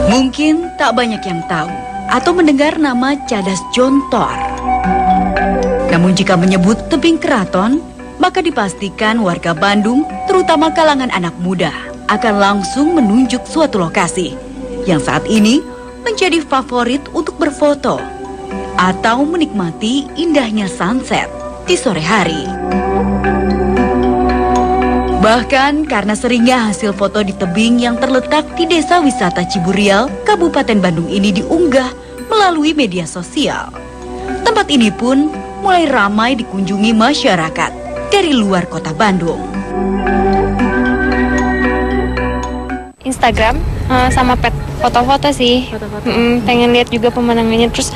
Mungkin tak banyak yang tahu atau mendengar nama Cadas Jontor. Namun jika menyebut tebing keraton, maka dipastikan warga Bandung, terutama kalangan anak muda, akan langsung menunjuk suatu lokasi yang saat ini menjadi favorit untuk berfoto atau menikmati indahnya sunset di sore hari. Bahkan karena seringnya hasil foto di tebing yang terletak di Desa Wisata Ciburial, Kabupaten Bandung ini diunggah melalui media sosial. Tempat ini pun mulai ramai dikunjungi masyarakat dari luar kota Bandung. Instagram sama pet foto-foto sih. Pengen lihat juga pemandangannya. Terus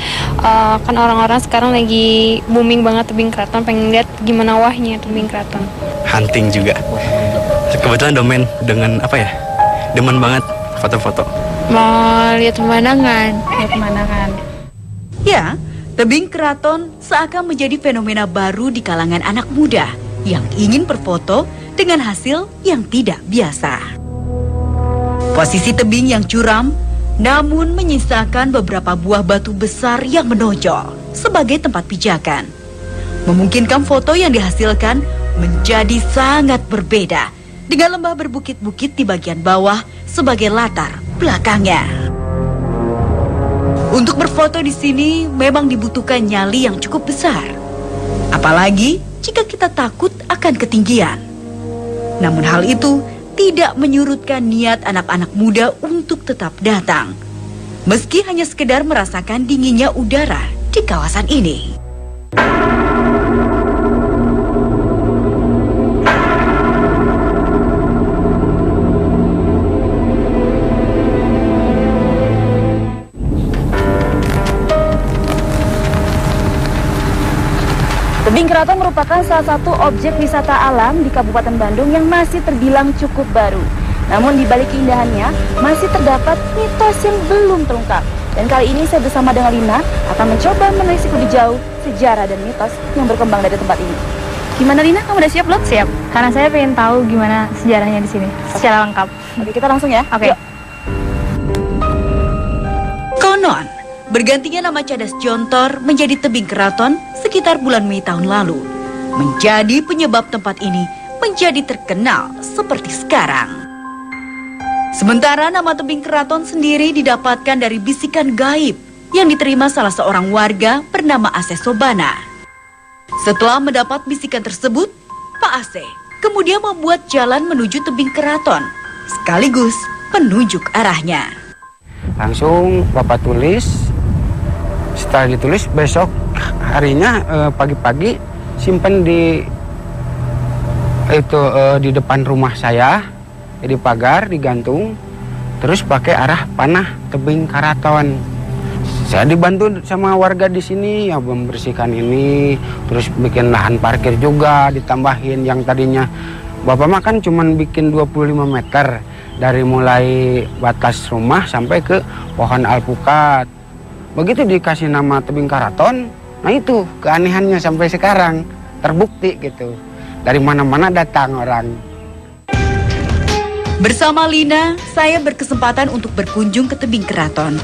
kan orang-orang sekarang lagi booming banget tebing keraton, pengen lihat gimana wahnya tebing keraton. Hunting juga. Kebetulan domain dengan demen banget foto-foto. Mau lihat pemandangan. Ya, tebing keraton seakan menjadi fenomena baru di kalangan anak muda yang ingin berfoto dengan hasil yang tidak biasa. Posisi tebing yang curam, namun menyisakan beberapa buah batu besar yang menonjol sebagai tempat pijakan, memungkinkan foto yang dihasilkan menjadi sangat berbeda dengan lembah berbukit-bukit di bagian bawah sebagai latar belakangnya. Untuk berfoto di sini memang dibutuhkan nyali yang cukup besar, apalagi jika kita takut akan ketinggian. Namun hal itu tidak menyurutkan niat anak-anak muda untuk tetap datang, meski hanya sekedar merasakan dinginnya udara di kawasan ini. Tebing Keraton merupakan salah satu objek wisata alam di Kabupaten Bandung yang masih terbilang cukup baru. Namun di balik keindahannya masih terdapat mitos yang belum terungkap. Dan kali ini saya bersama dengan Lina akan mencoba menelisik lebih jauh sejarah dan mitos yang berkembang dari tempat ini. Gimana Lina, kamu udah siap belum? Siap, karena saya pengen tahu gimana sejarahnya di sini secara lengkap. Oke, kita langsung ya. Oke. Konon, bergantinya nama Cadas Jontor menjadi tebing keraton sekitar bulan Mei tahun lalu, menjadi penyebab tempat ini menjadi terkenal seperti sekarang. Sementara nama tebing keraton sendiri didapatkan dari bisikan gaib yang diterima salah seorang warga bernama Ase Sobana. Setelah mendapat bisikan tersebut, Pak Ase kemudian membuat jalan menuju tebing keraton, sekaligus penunjuk arahnya. Langsung Bapak tulis, setelah ditulis besok harinya pagi-pagi simpen di depan rumah saya, di pagar digantung, terus pakai arah panah tebing keraton. Saya dibantu sama warga di sini yang membersihkan ini, terus bikin lahan parkir juga ditambahin yang tadinya Bapak mah kan cuman bikin 25 meter dari mulai batas rumah sampai ke pohon alpukat. Begitu dikasih nama tebing keraton, nah itu keanehannya sampai sekarang terbukti gitu. Dari mana-mana datang orang. Bersama Lina, saya berkesempatan untuk berkunjung ke tebing keraton.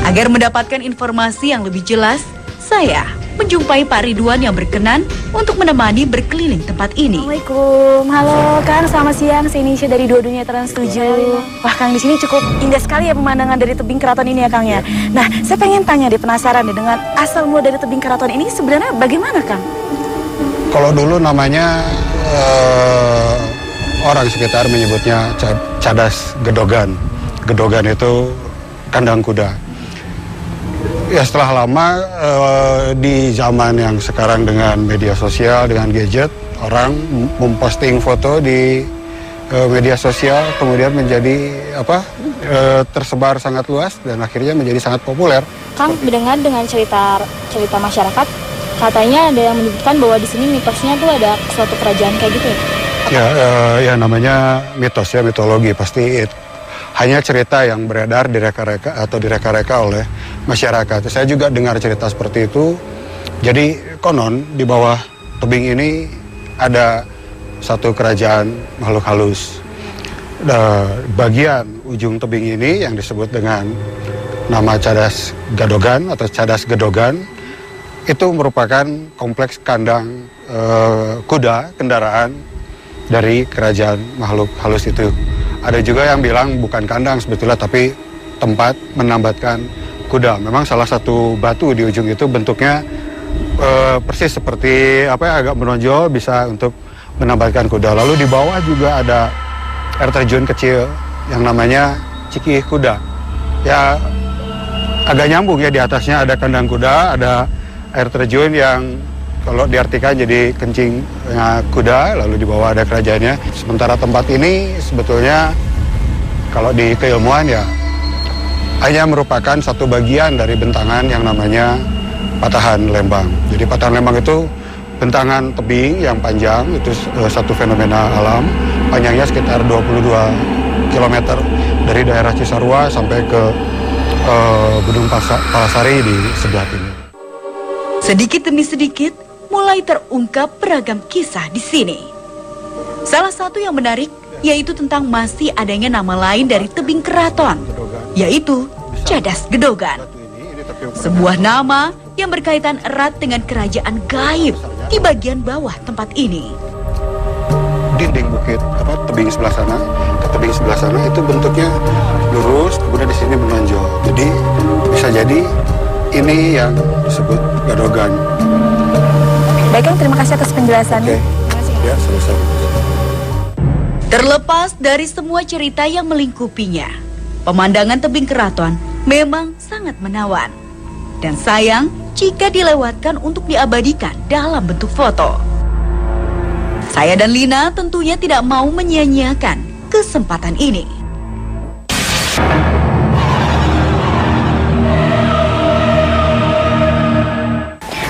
Agar mendapatkan informasi yang lebih jelas, saya menjumpai Pak Ridwan yang berkenan untuk menemani berkeliling tempat ini. Assalamualaikum, halo Kang, selamat siang. Saya Nisha dari Dua Dunia Trans 7. Wah Kang, di sini cukup indah sekali ya pemandangan dari tebing keraton ini ya Kang ya. Nah, saya pengen tanya deh, penasaran deh dengan asal mula dari tebing keraton ini sebenarnya bagaimana Kang? Kalau dulu namanya orang sekitar menyebutnya Cadas Gedogan. Gedogan itu kandang kuda. Ya setelah lama di zaman yang sekarang dengan media sosial, dengan gadget, orang memposting foto di media sosial, kemudian menjadi tersebar sangat luas dan akhirnya menjadi sangat populer. Kang, mendengar dengan cerita masyarakat, katanya ada yang menyebutkan bahwa di sini mitosnya tuh ada suatu kerajaan kayak gitu ya? Ya namanya mitos ya, mitologi pasti hanya cerita yang beredar di reka-reka oleh masyarakat. Saya juga dengar cerita seperti itu. Jadi konon di bawah tebing ini ada satu kerajaan makhluk halus. bagian ujung tebing ini yang disebut dengan nama Cadas Gadogan atau Cadas Gedogan itu merupakan kompleks kandang kuda kendaraan dari kerajaan makhluk halus itu. Ada juga yang bilang bukan kandang sebetulnya tapi tempat menambatkan kuda. Memang salah satu batu di ujung itu bentuknya persis seperti agak menonjol bisa untuk menambatkan kuda. Lalu di bawah juga ada air terjun kecil yang namanya Cikih Kuda. Ya agak nyambung ya, di atasnya ada kandang kuda, ada air terjun yang kalau diartikan jadi kencingnya kuda, lalu di bawah ada kerajaannya. Sementara tempat ini sebetulnya kalau di keilmuan ya hanya merupakan satu bagian dari bentangan yang namanya Patahan Lembang. Jadi Patahan Lembang itu bentangan tebing yang panjang, itu satu fenomena alam, panjangnya sekitar 22 km dari daerah Cisarua sampai ke Gunung Palasari di sebelah timur. Sedikit demi sedikit mulai terungkap beragam kisah di sini. Salah satu yang menarik yaitu tentang masih adanya nama lain dari tebing keraton, yaitu Cadas Gedogan. Sebuah nama yang berkaitan erat dengan kerajaan gaib di bagian bawah tempat ini. Dinding bukit tebing sebelah sana ke tebing sebelah sana itu bentuknya lurus, kemudian di sini menonjol. Jadi bisa jadi ini yang disebut Gadogan. Baik, Kang, terima kasih atas penjelasannya. Oke. Ya, selesai. Terlepas dari semua cerita yang melingkupinya, pemandangan tebing keraton memang sangat menawan. Dan sayang jika dilewatkan untuk diabadikan dalam bentuk foto. Saya dan Lina tentunya tidak mau menyia-nyiakan kesempatan ini.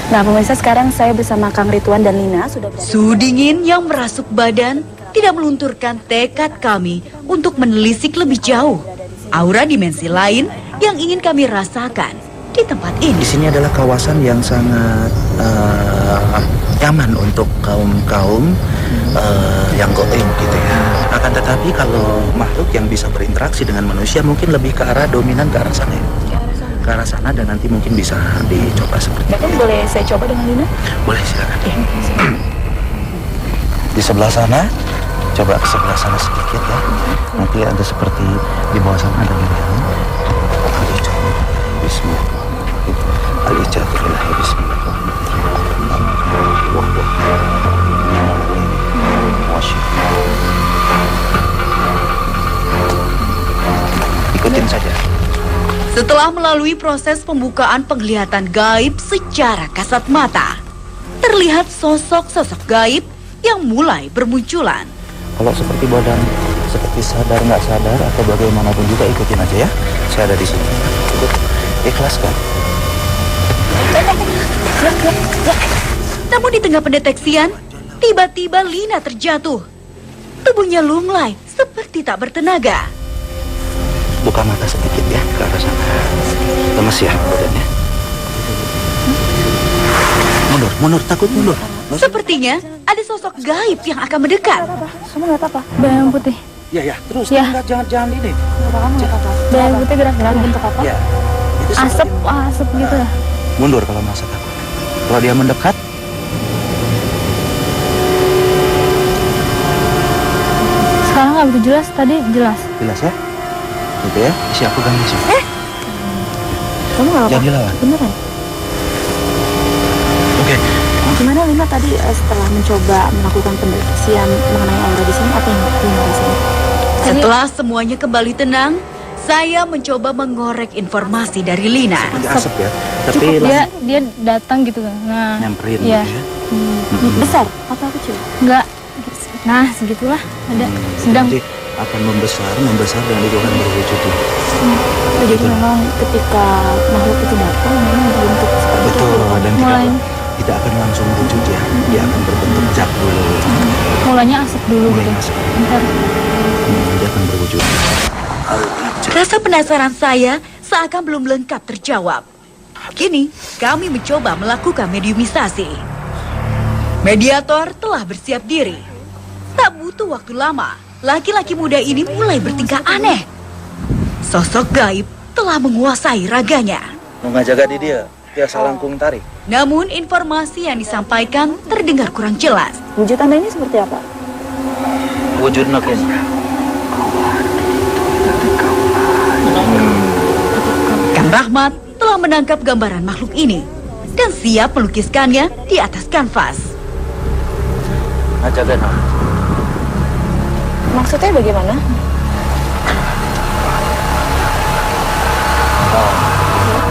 Nah, pemirsa, sekarang saya bersama Kang Ridwan dan Lina sudah berada. Suhu dingin yang merasuk badan tidak melunturkan tekad kami untuk menelisik lebih jauh aura dimensi lain yang ingin kami rasakan di tempat ini. Di sini adalah kawasan yang sangat nyaman untuk kaum yang goib gitu ya. Akan tetapi kalau makhluk yang bisa berinteraksi dengan manusia mungkin lebih ke arah dominan ke arah sana ya. Ke arah sana dan nanti mungkin bisa dicoba seperti Bahkan itu. boleh saya coba dengan Lina? Boleh silakan. Di sebelah sana, coba ke sebelah sana sedikit ya. Nanti ada seperti di bawah sana ada miliaran. Bismillah. Al-Ijazahillah. Ikutin saja. Setelah melalui proses pembukaan penglihatan gaib secara kasat mata, terlihat sosok-sosok gaib yang mulai bermunculan. Kalau seperti badan, seperti sadar nggak sadar atau bagaimanapun juga ikutin aja ya. Saya ada di sini. Ikut, ikhlaskan. Namun di tengah pendeteksian, tiba-tiba Lina terjatuh. Tubuhnya lunglai seperti tak bertenaga. Buka mata sedikit ya ke arah sana. Lemes ya badannya. Mundur, takut mundur. Sepertinya ada sosok gaib yang akan mendekat. Kamu nggak apa-apa? Bayang putih. Ya, terus Ya. enggak, jangan ini. Kamu nggak apa-apa? Bayang putih gerak-gerak bentuk apa? Ya. Itu Asap, seperti- asap gitu ya? Mundur kalau merasa takut. Kalau dia mendekat, Sekarang nggak begitu jelas, tadi jelas. jelas ya. Gitu ya. Isi aku ganggu sih. Kamu nggak apa-apa? Jangan dilawan. Beneran? Oke. Gimana Lina tadi setelah mencoba melakukan pendeteksian mengenai aura di sini, apa yang Lina rasain? Setelah semuanya kembali tenang, saya mencoba mengorek informasi dari Lina. Seperti asap ya. Tapi Cukup dia langsung dia datang gitu kan. Nah, nyamperin iya. gitu ya. Besar atau kecil? Enggak. Nah, segitulah ada sedang. Nanti akan membesar dan itu akan berwujud ya. Jadi memang ketika makhluk itu datang memang berbentuk seperti itu. Betul, dan Mulai tidak akan langsung wujud ya. Dia akan berbentuk jak dulu. mulanya asap dulu Mulai gitu. asap. Bentar. Dia akan berwujud. Rasa penasaran saya seakan belum lengkap terjawab. Kini, kami mencoba melakukan mediumisasi. Mediator telah bersiap diri. Tak butuh waktu lama, laki-laki muda ini mulai bertingkah aneh. Sosok gaib telah menguasai raganya. Nunggu jaga di dia salangkung tarik. Namun informasi yang disampaikan terdengar kurang jelas. Wujud Anda ini seperti apa? Wujud nakin. Kang Rahmat telah menangkap gambaran makhluk ini dan siap melukiskannya di atas kanvas. Jaga no. Maksudnya bagaimana?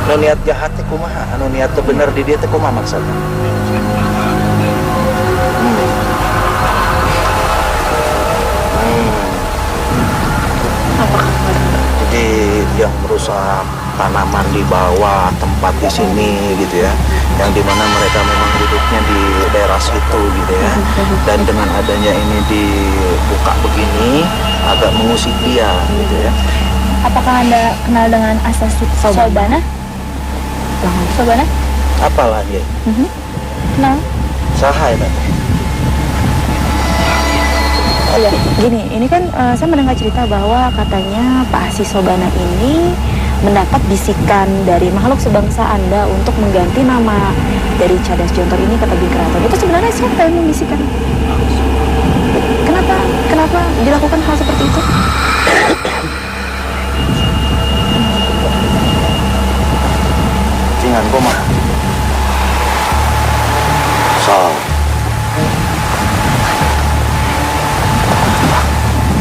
Anu niat jahat teh kumaha? Anu niat teu bener di dia teh kumaha maksudnya? Jadi yang merusak tanaman di bawah, tempat di sini gitu ya, yang dimana mereka memang hidupnya di daerah situ gitu ya, dan dengan adanya ini dibuka begini agak mengusik dia gitu ya. Apakah Anda kenal dengan asas Sobana? Sobana? Apalah dia? Kenal? Saha ya? Iya, gini, ini kan saya mendengar cerita bahwa katanya Pak Hasis Sobana ini mendapat bisikan dari makhluk sebangsa Anda untuk mengganti nama dari Cadas Jontor ini ke Tebing Keraton. Itu sebenarnya siapa yang membisikkan? Kenapa dilakukan hal seperti itu? Jangan kumaha.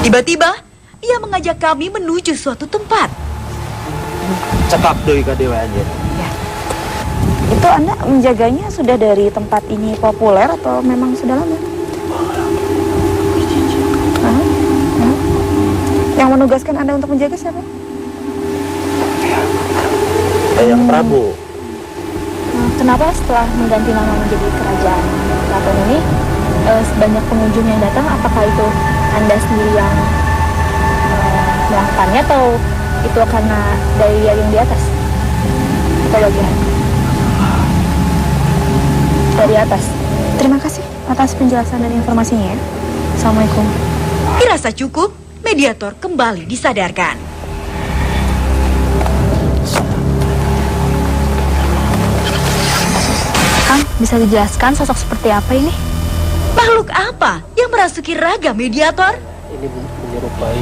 Tiba-tiba, ia mengajak kami menuju suatu tempat. Cekap deui ka dewa aja. Ya. Itu Anda menjaganya sudah dari tempat ini populer atau memang sudah lama? Yang menugaskan Anda untuk menjaga siapa? Yang Prabu. Kenapa setelah mengganti nama menjadi kerajaan keraton ini banyak pengunjung yang datang? Apakah itu Anda sendiri yang melakukannya atau itu karena daya yang di atas? Atau bagian dari atas? Terima kasih atas penjelasan dan informasinya ya. Assalamualaikum. Dirasa cukup, mediator kembali disadarkan. Kang, bisa dijelaskan sosok seperti apa ini? Makhluk apa yang merasuki raga mediator? Ini menyerupai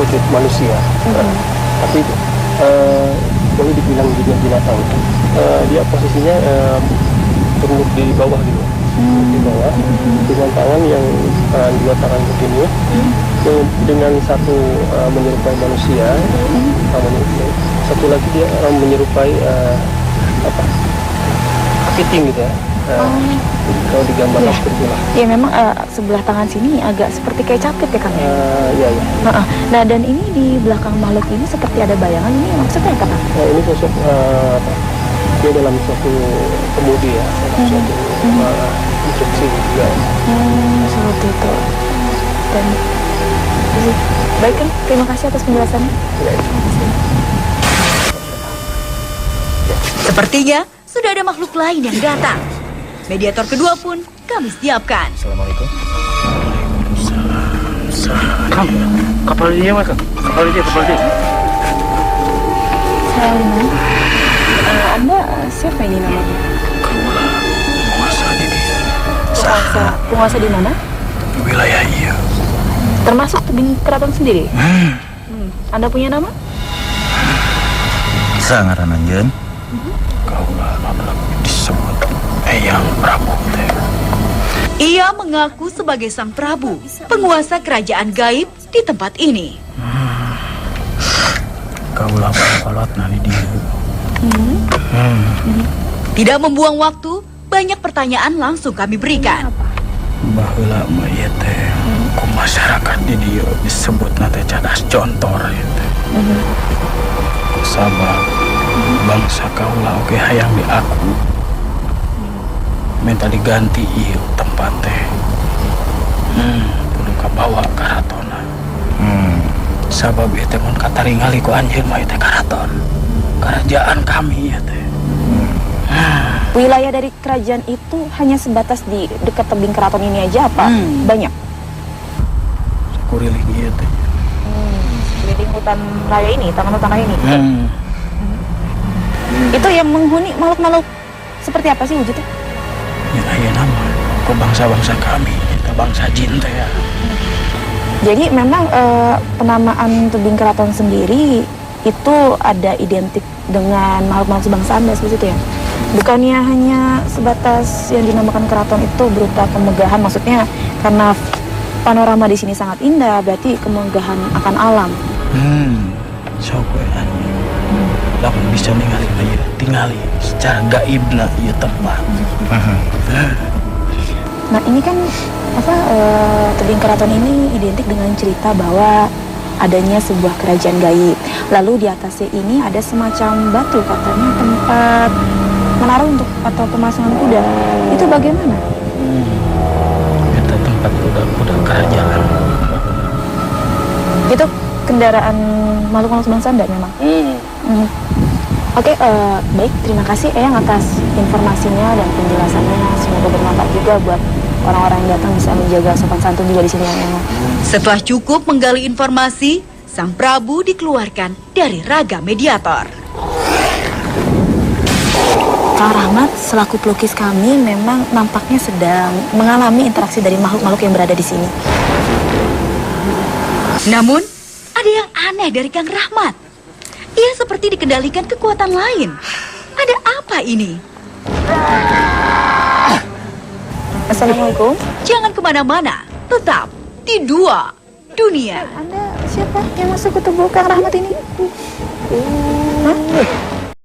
wujud manusia, tapi boleh dibilang juga binatang. Dia posisinya tunduk di bawah gitu, di bawah dengan tangan yang dua tangan begini, dengan satu menyerupai manusia, satu lagi dia menyerupai kepiting gitu ya. Kalau digambarkan seperti itulah. Ya memang sebelah tangan sini agak seperti kayak capit ya Kang. Iya. Nah dan ini di belakang makhluk ini seperti ada bayangan, ini maksudnya apa Kang? Nah, ini sosok dia dalam suatu kemudi ya, suatu instruksi juga. Seperti itu. Dan baik kan, terima kasih atas penjelasannya. Sepertinya sudah ada makhluk lain yang datang. Mediator kedua pun kami siapkan. Assalamualaikum. Kang, kapal dia mas, kapal dia. Anda siapa ini namanya? Penguasa di mana? Wilayah iya. Termasuk Tebing Keraton sendiri? Anda punya nama? Sangaran anjeun. Kaulah disebut Eyang Prabu teh. Ia mengaku sebagai sang Prabu, penguasa kerajaan gaib di tempat ini. Kaulah balot nani dia. Tidak membuang waktu, banyak pertanyaan langsung kami berikan. Baheula mah ieu teh ku masyarakat di dieu disebut nate Cadas Jontor ieu teh. Sabab bangsa kaulah oge hayang diaku. Minta diganti ieu tempat teh. Kudu kabawa ka karatona. Sabab ieu teh mun kataringali ku anjeun mah ieu teh karaton. Kerajaan kami ieu teh. Wilayah dari kerajaan itu hanya sebatas di dekat Tebing Keraton ini aja apa? Banyak? kuriling gitu. Keliling hutan raya ini, taman hutan raya ini. Itu yang menghuni makhluk-makhluk seperti apa sih wujudnya? Ya aya nama ku bangsa-bangsa kami, kita bangsa jin teh ya. Jadi memang penamaan tebing keraton sendiri itu ada identik dengan makhluk-makhluk sebangsa Anda seperti itu ya? Bukannya hanya sebatas yang dinamakan keraton itu berupa kemegahan, maksudnya karena panorama di sini sangat indah, berarti kemegahan akan alam. Sok we anjing. Lamun bisa ningali ieu, tingali secara gaibna ieu tempat. Nah ini kan tebing keraton ini identik dengan cerita bahwa adanya sebuah kerajaan gaib. Lalu di atasnya ini ada semacam batu, katanya tempat menaruh untuk atau pemasangan kuda. Itu bagaimana? Itu tempat kuda-kuda kerajaan. Itu kendaraan makhluk-makhluk sebangsa Anda memang? Oke, baik, terima kasih Eyang atas informasinya dan penjelasannya. Semoga bermanfaat juga buat orang-orang yang datang, bisa menjaga sopan santun juga di sini ya Eyang. Setelah cukup menggali informasi, Sang Prabu dikeluarkan dari raga mediator. Kak Rahmat, selaku pelukis kami memang nampaknya sedang mengalami interaksi dari makhluk-makhluk yang berada di sini. Namun, ada yang aneh dari Kang Rahmat. Ia seperti dikendalikan kekuatan lain. Ada apa ini? Assalamualaikum. Jangan kemana-mana, tetap di Dua Dunia. Anda siapa yang masuk ke tubuh Kang Rahmat ini? Hah?